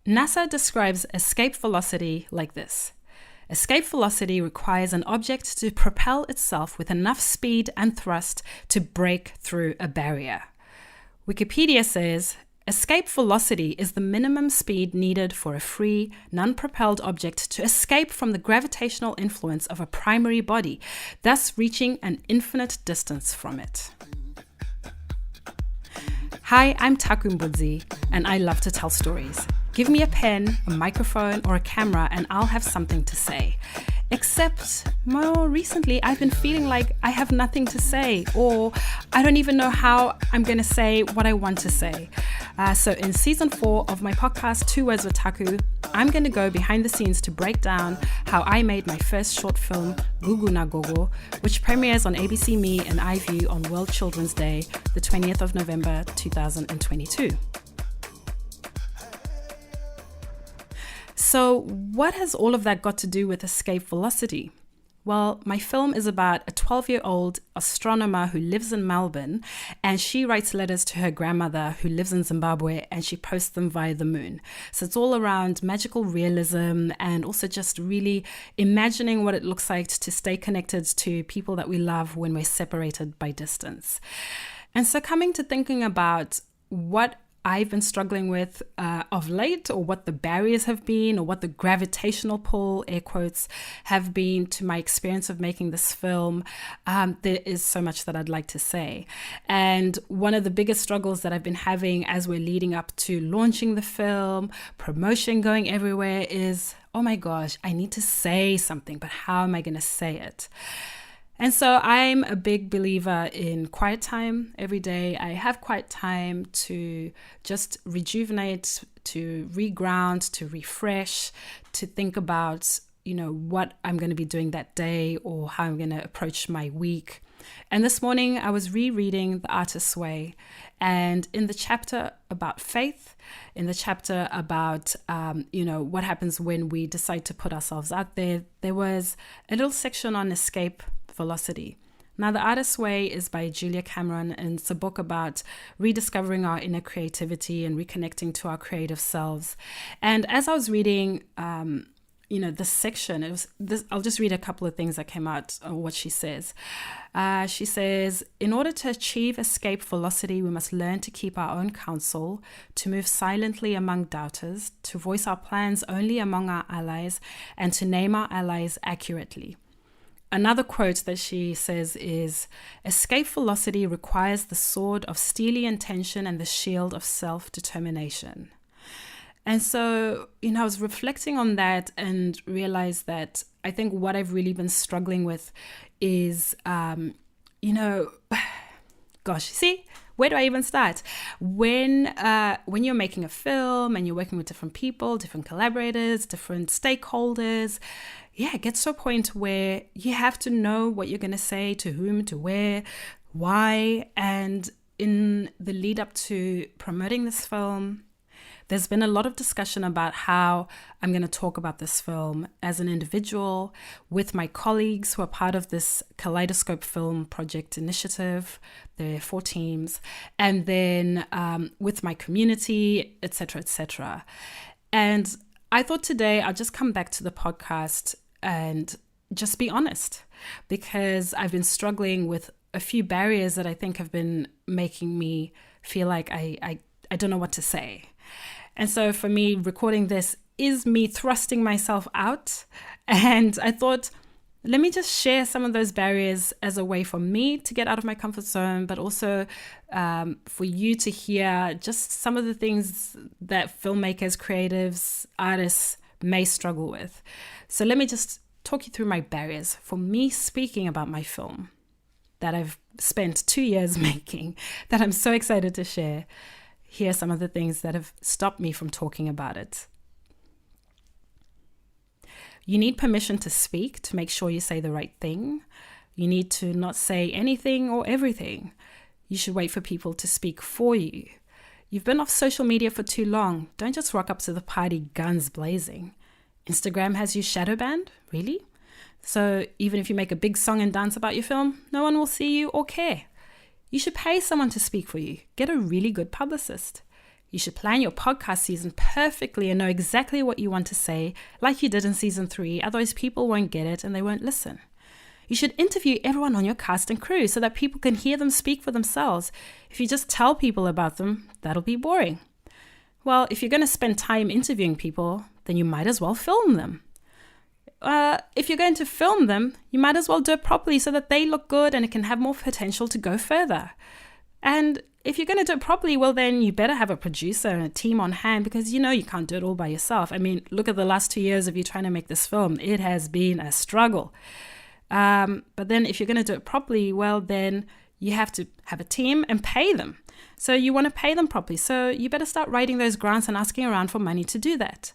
NASA describes escape velocity like this. Escape velocity requires an object to propel itself with enough speed and thrust to break through a barrier. Wikipedia says, escape velocity is the minimum speed needed for a free, non-propelled object to escape from the gravitational influence of a primary body, thus reaching an infinite distance from it. Hi, I'm Taku Mbudzi, and I love to tell stories. Give me a pen, a microphone, or a camera, and I'll have something to say. Except more recently, I've been feeling like I have nothing to say, or I don't even know how I'm going to say what I want to say. So in season 4 of my podcast, 2 Words with Taku, I'm going to go behind the scenes to break down how I made my first short film, Gugu naGogo, which premieres on ABC Me and iView on World Children's Day, the 20th of November, 2022. So what has all of that got to do with escape velocity? Well, my film is about a 12-year-old astronomer who lives in Melbourne, and she writes letters to her grandmother who lives in Zimbabwe, and she posts them via the moon. So it's all around magical realism and also just really imagining what it looks like to stay connected to people that we love when we're separated by distance. And so coming to thinking about what I've been struggling with of late, or what the barriers have been, or what the gravitational pull, air quotes, have been to my experience of making this film, there is so much that I'd like to say. And one of the biggest struggles that I've been having as we're leading up to launching the film, promotion going everywhere, is, oh my gosh, I need to say something, but how am I going to say it? And so I'm a big believer in quiet time every day. I have quiet time to just rejuvenate, to reground, to refresh, to think about, what I'm going to be doing that day or how I'm going to approach my week. And this morning I was rereading The Artist's Way, and in the chapter about faith, in the chapter about, what happens when we decide to put ourselves out there, there was a little section on escape velocity. Now, The Artist's Way is by Julia Cameron, and it's a book about rediscovering our inner creativity and reconnecting to our creative selves. And as I was reading, this section, I'll just read a couple of things that came out of what she says. She says, in order to achieve escape velocity, we must learn to keep our own counsel, to move silently among doubters, to voice our plans only among our allies, and to name our allies accurately. Another quote that she says is, escape velocity requires the sword of steely intention and the shield of self-determination. And so, I was reflecting on that and realized that I think what I've really been struggling with is, where do I even start? When you're making a film and you're working with different people, different collaborators, different stakeholders, it gets to a point where you have to know what you're going to say, to whom, to where, why. And in the lead up to promoting this film, there's been a lot of discussion about how I'm going to talk about this film as an individual, with my colleagues who are part of this Kaleidoscope Film Project initiative. There are 4 teams. And then with my community, etc., etc. And I thought today I'll just come back to the podcast and just be honest, because I've been struggling with a few barriers that I think have been making me feel like I don't know what to say. And so for me, recording this is me thrusting myself out. And I thought, let me just share some of those barriers as a way for me to get out of my comfort zone, but also for you to hear just some of the things that filmmakers, creatives, artists may struggle with. So let me just talk you through my barriers for me speaking about my film that I've spent 2 years making, that I'm so excited to share. Here are some of the things that have stopped me from talking about it. You need permission to speak, to make sure you say the right thing. You need to not say anything or everything. You should wait for people to speak for you. You've been off social media for too long. Don't just rock up to the party guns blazing. Instagram has you shadow banned? Really? So even if you make a big song and dance about your film, no one will see you or care. You should pay someone to speak for you. Get a really good publicist. You should plan your podcast season perfectly and know exactly what you want to say, like you did in season 3. Otherwise, people won't get it and they won't listen. You should interview everyone on your cast and crew so that people can hear them speak for themselves. If you just tell people about them, that'll be boring. Well, if you're going to spend time interviewing people, then you might as well film them. If you're going to film them, you might as well do it properly so that they look good and it can have more potential to go further. And if you're going to do it properly, well, then you better have a producer and a team on hand, because you can't do it all by yourself. I mean, look at the last 2 years of you trying to make this film. It has been a struggle. But then if you're going to do it properly, well, then you have to have a team and pay them. So you want to pay them properly. So you better start writing those grants and asking around for money to do that.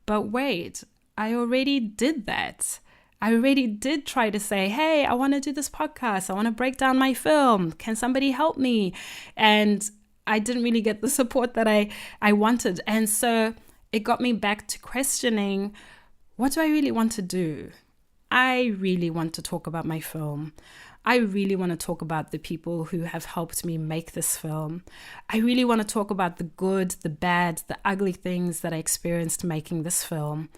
But wait, I already did that. I already did try to say, hey, I want to do this podcast. I want to break down my film. Can somebody help me? And I didn't really get the support that I wanted. And so it got me back to questioning, what do I really want to do? I really want to talk about my film. I really want to talk about the people who have helped me make this film. I really want to talk about the good, the bad, the ugly things that I experienced making this film.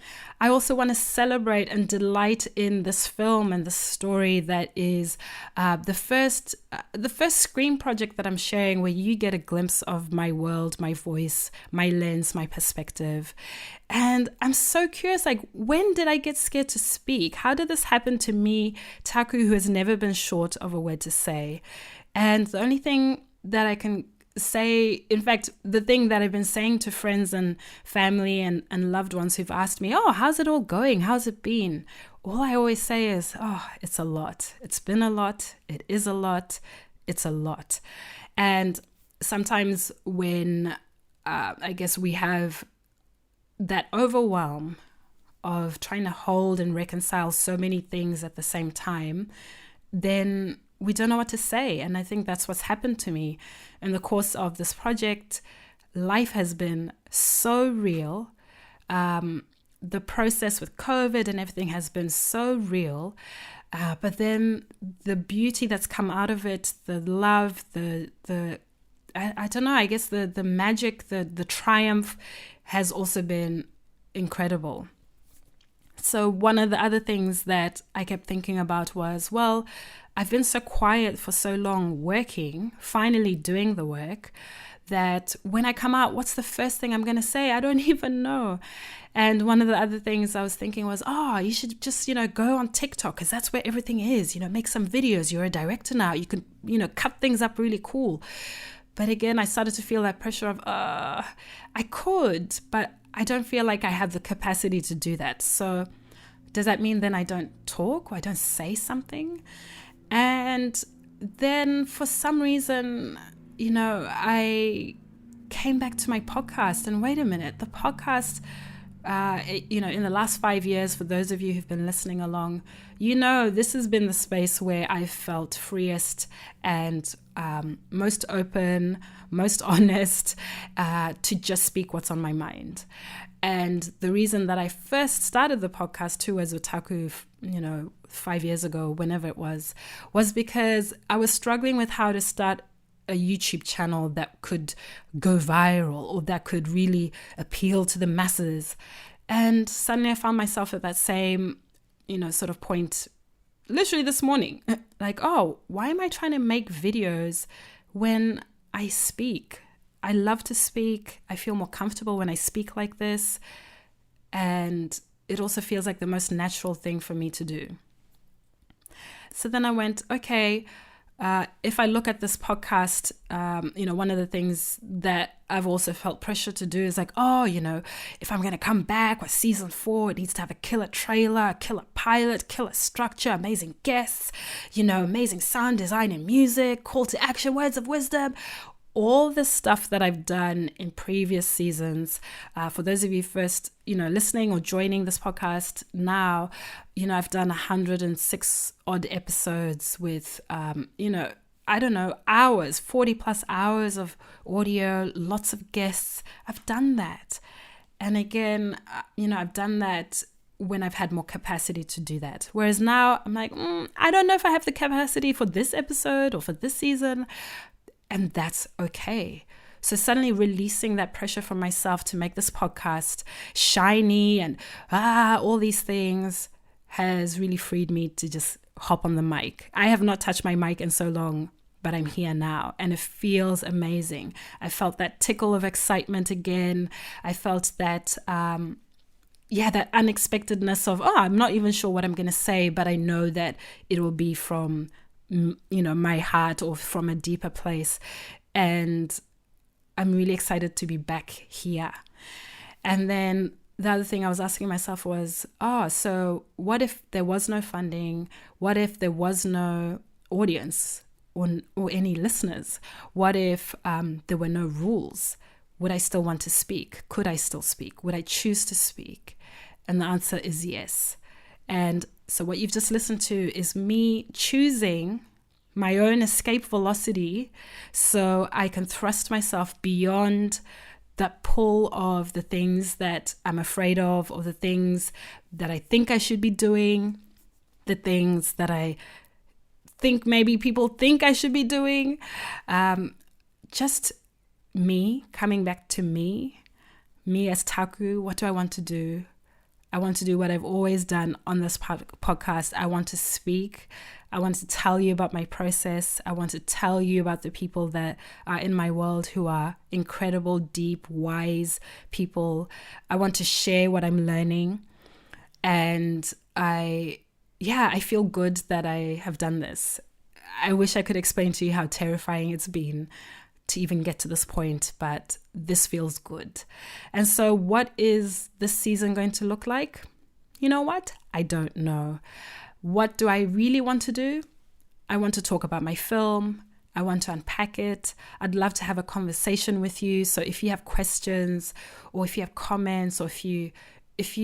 I also want to celebrate and delight in this film and the story that is the first screen project that I'm sharing, where you get a glimpse of my world, my voice, my lens, my perspective. And I'm so curious, when did I get scared to speak? How did this happen to me, Taku, who has never been short of a word to say? And the only thing that I can say, in fact, the thing that I've been saying to friends and family and loved ones who've asked me, oh, how's it all going? How's it been? All I always say is, oh, it's a lot. It's been a lot. It is a lot. It's a lot. And sometimes when I guess we have that overwhelm of trying to hold and reconcile so many things at the same time, then we don't know what to say. And I think that's what's happened to me in the course of this project. Life has been so real. The process with COVID and everything has been so real. But then the beauty that's come out of it, the love, I don't know, I guess the magic, the triumph has also been incredible. So one of the other things that I kept thinking about was, well, I've been so quiet for so long working, finally doing the work, that when I come out, what's the first thing I'm going to say? I don't even know. And one of the other things I was thinking was, you should just, go on TikTok, because that's where everything is, make some videos. You're a director now. You can, cut things up really cool. But again, I started to feel that pressure of, I could, but I don't feel like I have the capacity to do that. So does that mean then I don't talk or I don't say something? And then for some reason, I came back to my podcast, and wait a minute, the podcast, in the last 5 years, for those of you who've been listening along, this has been the space where I felt freest and most open, most honest, to just speak what's on my mind. And the reason that I first started the podcast too as Otaku, 5 years ago, whenever it was because I was struggling with how to start a YouTube channel that could go viral or that could really appeal to the masses. And suddenly I found myself at that same, sort of point, literally this morning, like, why am I trying to make videos when I speak? I love to speak. I feel more comfortable when I speak like this. And it also feels like the most natural thing for me to do. So then I went, okay, if I look at this podcast, one of the things that I've also felt pressure to do is like, if I'm going to come back with season 4, it needs to have a killer trailer, a killer pilot, killer structure, amazing guests, amazing sound design and music, call to action, words of wisdom, all the stuff that I've done in previous seasons. For those of you first, listening or joining this podcast now, I've done 106 odd episodes with, hours, 40 plus hours of audio, lots of guests. I've done that. And again, I've done that when I've had more capacity to do that. Whereas now I'm like, I don't know if I have the capacity for this episode or for this season. And that's okay. So suddenly releasing that pressure from myself to make this podcast shiny and all these things has really freed me to just hop on the mic. I have not touched my mic in so long, but I'm here now and it feels amazing. I felt that tickle of excitement again. I felt that, that unexpectedness of, I'm not even sure what I'm going to say, but I know that it will be from, my heart or from a deeper place. And I'm really excited to be back here. And then the other thing I was asking myself was, so what if there was no funding? What if there was no audience or any listeners? What if there were no rules? Would I still want to speak? Could I still speak? Would I choose to speak? And the answer is yes. And so what you've just listened to is me choosing my own escape velocity so I can thrust myself beyond that pull of the things that I'm afraid of, or the things that I think I should be doing, the things that I think maybe people think I should be doing. Just me, coming back to me as Taku. What do I want to do? I want to do what I've always done on this podcast. I want to speak. I want to tell you about my process. I want to tell you about the people that are in my world who are incredible, deep, wise people. I want to share what I'm learning. And I feel good that I have done this. I wish I could explain to you how terrifying it's been to even get to this point, but this feels good. And so what is this season going to look like? You know what? I don't know. What do I really want to do? I want to talk about my film. I want to unpack it. I'd love to have a conversation with you. So if you have questions, or if you have comments, or if you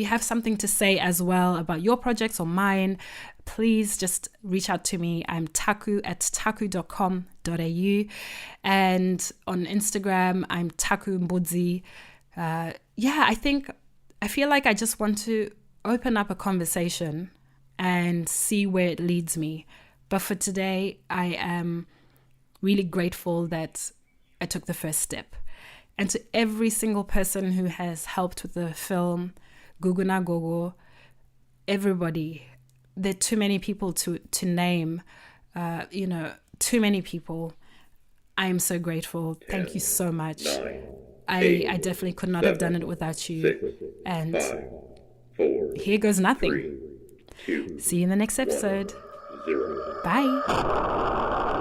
have something to say as well about your projects or mine, please just reach out to me. I'm taku@taku.com.au. And on Instagram, I'm Taku Mbudzi. I feel like I just want to open up a conversation and see where it leads me. But for today, I am really grateful that I took the first step. And to every single person who has helped with the film, Gugu naGogo, everybody, there are too many people to name, too many people. I am so grateful. Thank you so much. I definitely could not have done it without you. And here goes nothing. See you in the next episode. Bye.